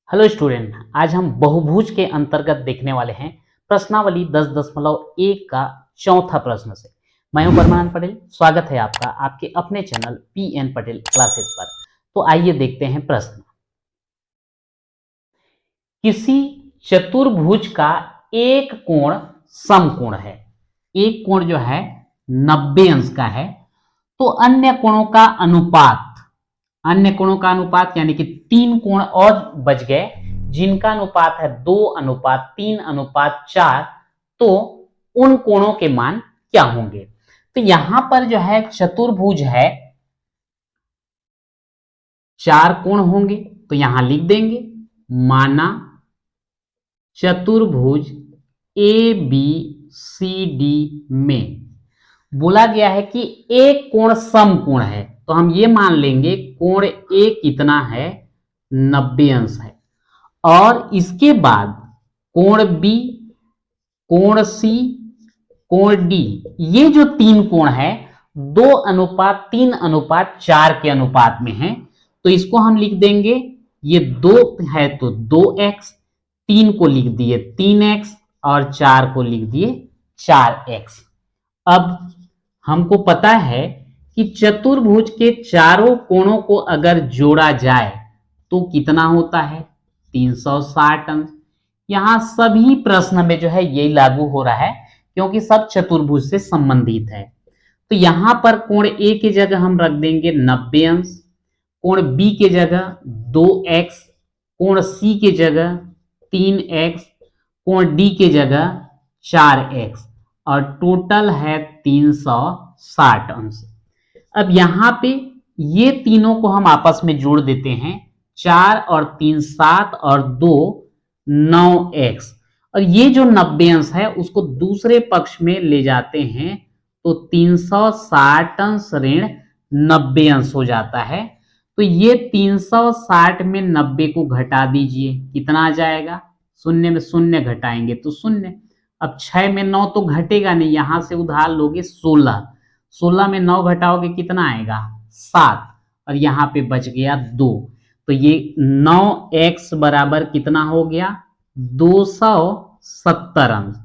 Hello student, आज हम बहुभुज के अंतर्गत देखने वाले हैं प्रश्नावली 10.1 का चौथा प्रश्न से। मैं हूं परमानंद पटेल। स्वागत है आपका आपके अपने चैनल PN पटेल क्लासेस पर। तो आइए देखते हैं प्रश्न। किसी चतुर्भुज का एक कोण समकोण है। एक कोण जो है 90 अंश का है, तो अन्य कोणों का अनुपात यानी कि 3 कोण और बच गए जिनका अनुपात है 2:3:4। तो उन कोणों के मान क्या होंगे? तो यहां पर जो है चतुर्भुज है, 4 कोण होंगे। तो यहां लिख देंगे, माना चतुर्भुज ABCD में बोला गया है कि एक कोण समकोण है, तो हम ये मान लेंगे कोण A कितना है, 90 अंश है। और इसके बाद कोण B, कोण C, कोण D, ये जो 3 कोण है 2:3:4 के अनुपात में है। तो इसको हम लिख देंगे, ये 2 है तो 2x, 3 को लिख दिए 3x और 4 को लिख दिए 4x। अब हमको पता है कि चतुर्भुज के चारों कोणों को अगर जोड़ा जाए तो कितना होता है, 360 अंश। यहां सभी प्रश्न में जो है यही लागू हो रहा है क्योंकि सब चतुर्भुज से संबंधित है। तो यहां पर कोण A की जगह हम रख देंगे 90 अंश, कोण B के जगह 2x, कोण C के जगह 3x, कोण D के जगह 4x और टोटल है 360 अंश। अब यहां पे ये तीनों को हम आपस में जोड़ देते हैं, 4 और 3 7 और 2 9x। और ये जो 90 अंश है उसको दूसरे पक्ष में ले जाते हैं तो 360 अंश ऋण 90 अंश हो जाता है। तो ये 360 में 90 को घटा दीजिए, कितना आ जाएगा, शून्य में शून्य घटाएंगे तो शून्य। अब 6 में 9 तो घटेगा नहीं, यहां से उधार लोगे 16, 16 में 9 घटाओगे कितना आएगा, 7, और यहां पे बच गया 2। तो ये 9x बराबर कितना हो गया, 270 अंश।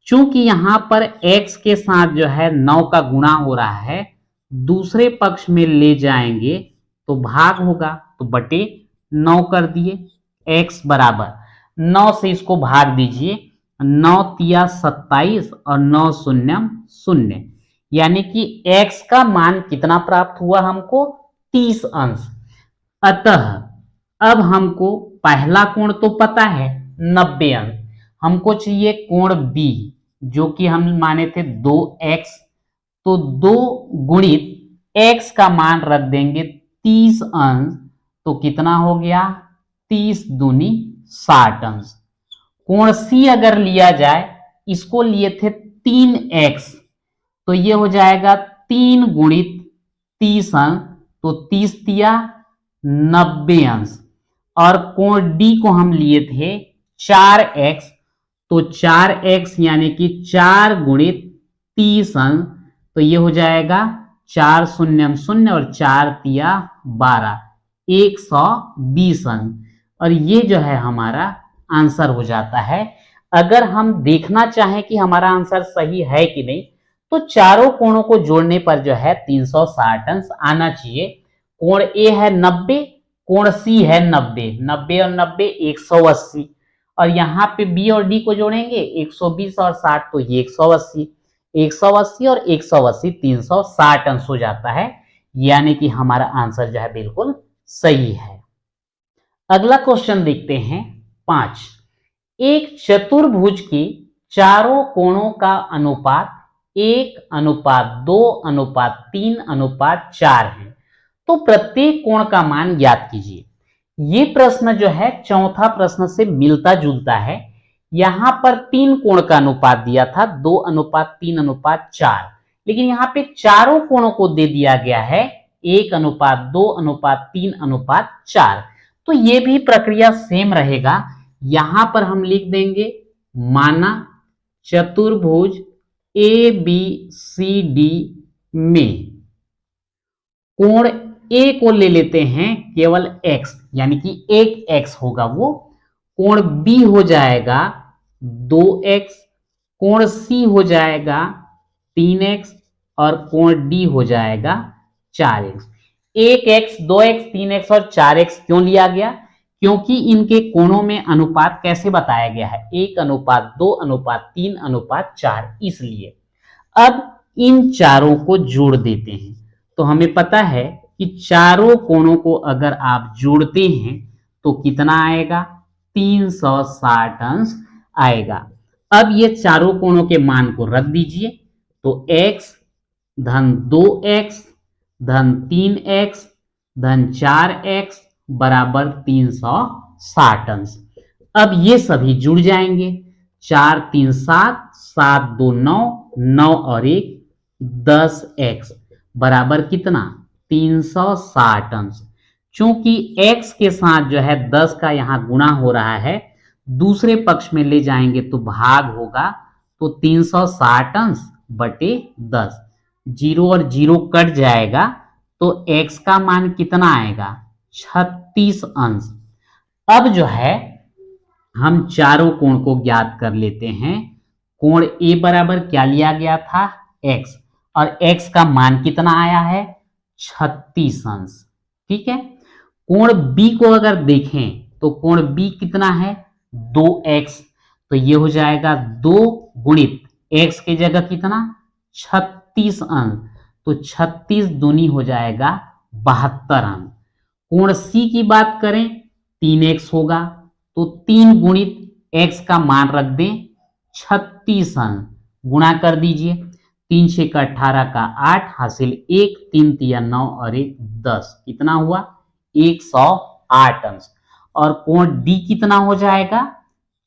चूंकि यहां पर x के साथ जो है 9 का गुणा हो रहा है, दूसरे पक्ष में ले जाएंगे तो भाग होगा, तो बटे 9 कर दिए। x बराबर 9 से इसको भाग दीजिए, 9 तिया 27 और 9 शून्यम 0, यानी कि x का मान कितना प्राप्त हुआ हमको, 30 अंश। अतः अब हमको पहला कोण तो पता है 90 अंश, हमको चाहिए कोण B जो कि हम माने थे 2x। तो 2 गुणित x का मान रख देंगे 30 अंश, तो कितना हो गया, 30 दूनी 60 अंश। कोण C अगर लिया जाए, इसको लिए थे 3x, तो ये हो जाएगा 3 गुणित 30 अंश, तो 30 तिया 90 अंश। और कोण D को हम लिए थे 4x, तो 4x यानी कि 4 गुणित 30 अंश, तो ये हो जाएगा 4 शून्यम 0 और 4 तिया 12, 120 अंश। और ये जो है हमारा आंसर हो जाता है। अगर हम देखना चाहें कि हमारा आंसर सही है कि नहीं, तो चारों कोणों को जोड़ने पर जो है 360 अंश आना चाहिए। कोण A है 90, कोण C है 90, 90 और 90 180, और यहाँ पे B और D को जोड़ेंगे 120 और 60, तो ये 180, 180 और 180 360 अंश हो जाता है, यानी कि हमारा आंसर जो है बिल्कुल सही है। अगला क्वेश्चन देखते हैं 5। एक चतुर्भुज के चारों कोणों का अनुपात 1:2:3:4 है, तो प्रत्येक कोण का ज्ञात ज्ञात कीजिए। ये प्रश्न जो है चौथा प्रश्न से मिलता जुलता है। यहां पर 3 कोण का अनुपात दिया था 2:3:4, लेकिन यहां पे चारों कोणों को दे दिया गया है 1:2:3:4। तो ये भी प्रक्रिया सेम रहेगा। यहां पर हम लिख देंगे, माना चतुर्भुज ABCD में कोण A को ले लेते हैं केवल x, यानी कि एक x होगा वो, कोण बी हो जाएगा 2x, कोण सी हो जाएगा 3x और कोण डी हो जाएगा 4x। 1x, 2x, 3x और 4x क्यों लिया गया? क्योंकि इनके कोणों में अनुपात कैसे बताया गया है? 1:2:3:4, इसलिए। अब इन चारों को जोड़ देते हैं तो हमें पता है कि चारों कोणों को अगर आप जोड़ते हैं तो कितना आएगा? 360 अंश आएगा। अब ये चारों कोणों के मान को रख दीजिए तो x धन 2x धन 3x धन 4x बराबर 360 अंश। अब ये सभी जुड़ जाएंगे, 4 3 7, 7 2 9, 9 और 1 10x बराबर कितना? 360 अंश। चूंकि x के साथ जो है 10 का यहां गुणा हो रहा है, दूसरे पक्ष में ले जाएंगे तो भाग होगा, तो 360 अंश बटे 10, 0 और 0 कट जाएगा तो x का मान कितना आएगा? 36 अंश। अब जो है हम चारों कोण को ज्ञात कर लेते हैं। कोण A बराबर क्या लिया गया था? x, और x का मान कितना आया है? 36 अंश। ठीक है। कोण B को अगर देखें तो कोण B कितना है? 2x, तो ये हो जाएगा 2 गुणित x की जगह कितना? 36 अंश, तो 36 दूनी हो जाएगा 72 अंश। कोण C की बात करें 3x होगा, तो 3 गुणित x का मान रख दें 36 अंश, गुणा कर दीजिए, 3 6 का 18 का 8 हासिल 1, 3 3 9 और 1 10, कितना हुआ? 108 अंश। और कोण D कितना हो जाएगा?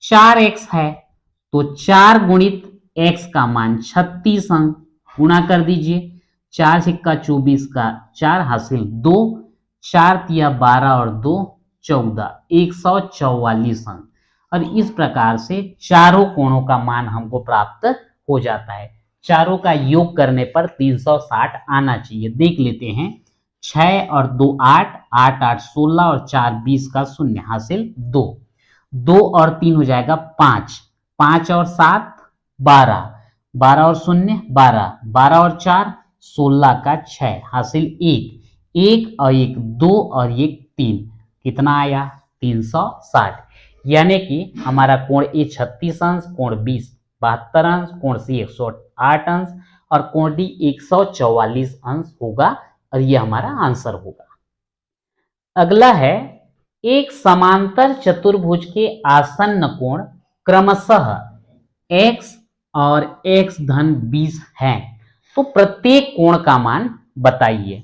4x है, तो 4 गुणित x का मान 36 अंश, गुणा कर दीजिए, 4 6 का 24 का 4 हासिल 2, 4 3 12 और 2 14, 144 अंश। और इस प्रकार से चारों कोणों का मान हमको प्राप्त हो जाता है। चारों का योग करने पर 360 आना चाहिए। देख लेते हैं, 6 और 2 8, 8 8 16 और 4 20 का शून्य हासिल 2, 2 और 3 हो जाएगा 5, 5 और 7 12, 12 और शून्य 12, 12 और 4 16 का 6 हासिल 1, 1 और 1 2 और 1 3, कितना आया? 360। यानी कि हमारा कोण A 36 अंश, कोण B 72 अंश, कोण C 108 अंश और कोण D 144 अंश होगा, और ये हमारा आंसर होगा। अगला है, एक समांतर चतुर्भुज के आसन्न कोण क्रमशः x और x धन 20 हैं, तो प्रत्येक कोण का मान बताइए।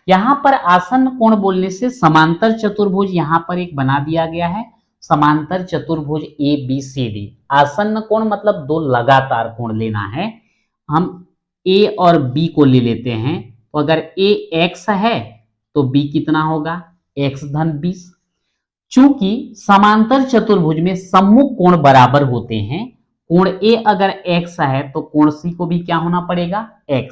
यहां पर आसन्न कोण बोलने से समांतर चतुर्भुज यहां पर एक बना दिया गया है, समांतर चतुर्भुज ABCD। आसन्न कोण मतलब दो लगातार कोण लेना है। हम A और B को ले लेते हैं, तो अगर A x है तो B कितना होगा? x धन 20। चूंकि समांतर चतुर्भुज में सम्मुख कोण बराबर होते हैं, कोण A अगर x है तो कोण C को भी क्या होना पड़ेगा? x।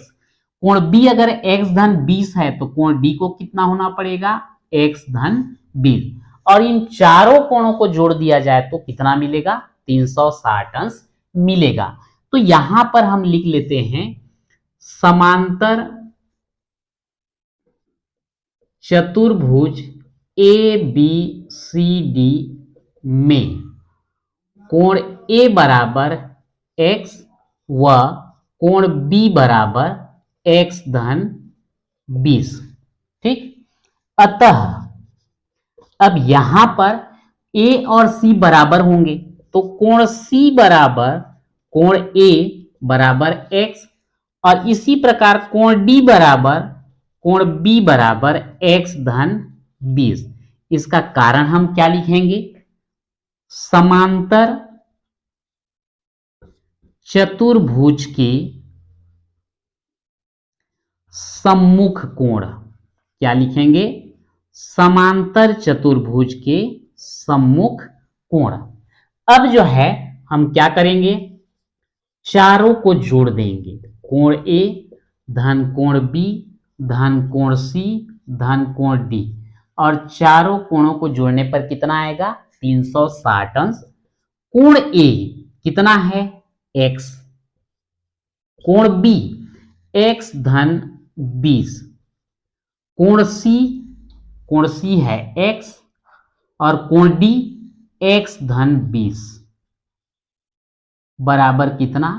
कोण B अगर x धन 20 है तो कोण D को कितना होना पड़ेगा? x धन 20। और इन चारों कोणों को जोड़ दिया जाए तो कितना मिलेगा? 360 अंश मिलेगा। तो यहां पर हम लिख लेते हैं, समांतर चतुर्भुज ABCD में कोण A बराबर x व कोण B बराबर x धन 20। ठीक। अतः अब यहां पर A और C बराबर होंगे, तो कोण C बराबर कोण A बराबर x, और इसी प्रकार कोण D बराबर कोण B बराबर x धन 20। इसका कारण हम क्या लिखेंगे? समांतर चतुर्भुज के सम्मुख कोण, क्या लिखेंगे? समांतर चतुर्भुज के सम्मुख कोण। अब जो है हम क्या करेंगे? चारों को जोड़ देंगे, कोण A धन कोण B धन कोण C धन कोण D, और चारों कोणों को जोड़ने पर कितना आएगा? 360 अंश। कोण ए कितना है x, कोण बी x धन 20, कोण सी है x और कोण डी x धन 20 बराबर कितना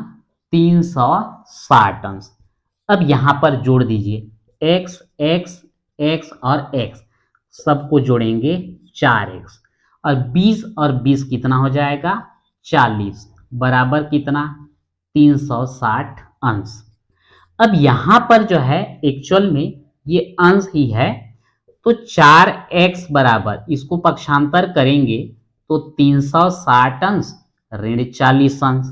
360 अंश। अब यहां पर जोड़ दीजिए x x x और x सबको जोड़ेंगे 4x और 20 कितना हो जाएगा 40 बराबर कितना 360 अंश। अब यहां पर जो है एक्चुअल में ये अंश ही है, तो 4x बराबर इसको पक्षांतर करेंगे तो 360 अंश ऋण 40 अंश।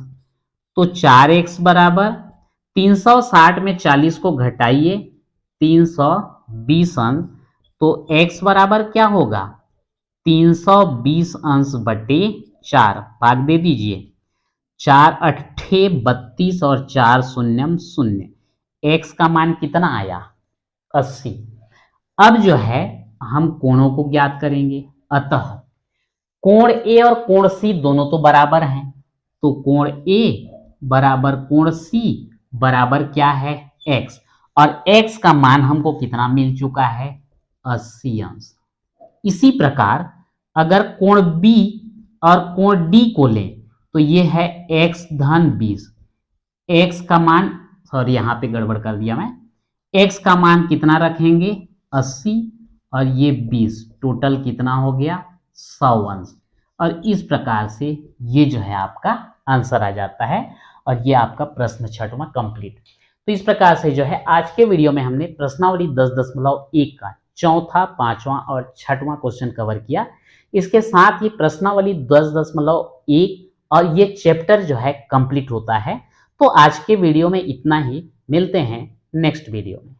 तो 4x बराबर 360 में 40 को घटाइए 320 अंश, तो x बराबर क्या होगा 320 अंश बटे 4, भाग दे दीजिए 4 अट्ठे 32 और 4 शून्यम शून्य, x का मान कितना आया 80। अब जो है हम कोणों को ज्ञात करेंगे, अतः कोण ए और कोण सी दोनों तो बराबर हैं, तो कोण ए बराबर कोण सी बराबर क्या है x, और x का मान हमको कितना मिल चुका है 80 अंश। इसी प्रकार अगर कोण B और कोण D को लें तो ये है x धन 20, x का मान, सॉरी यहां पे गड़बड़ कर दिया मैं, x का मान कितना रखेंगे 80 और ये 20, टोटल कितना हो गया 100 अंश। और इस प्रकार से ये जो है आपका आंसर आ जाता है और ये आपका प्रश्न 6वां कंप्लीट। तो इस प्रकार से जो है आज के वीडियो में हमने प्रश्नावली 10.1 का 4था, 5वां और 6वां क्वेश्चन कवर किया। इसके साथ ही प्रश्नावली 10.1 और ये चैप्टर जो है कंप्लीट होता है। तो आज के वीडियो में इतना ही, मिलते हैं नेक्स्ट वीडियो में।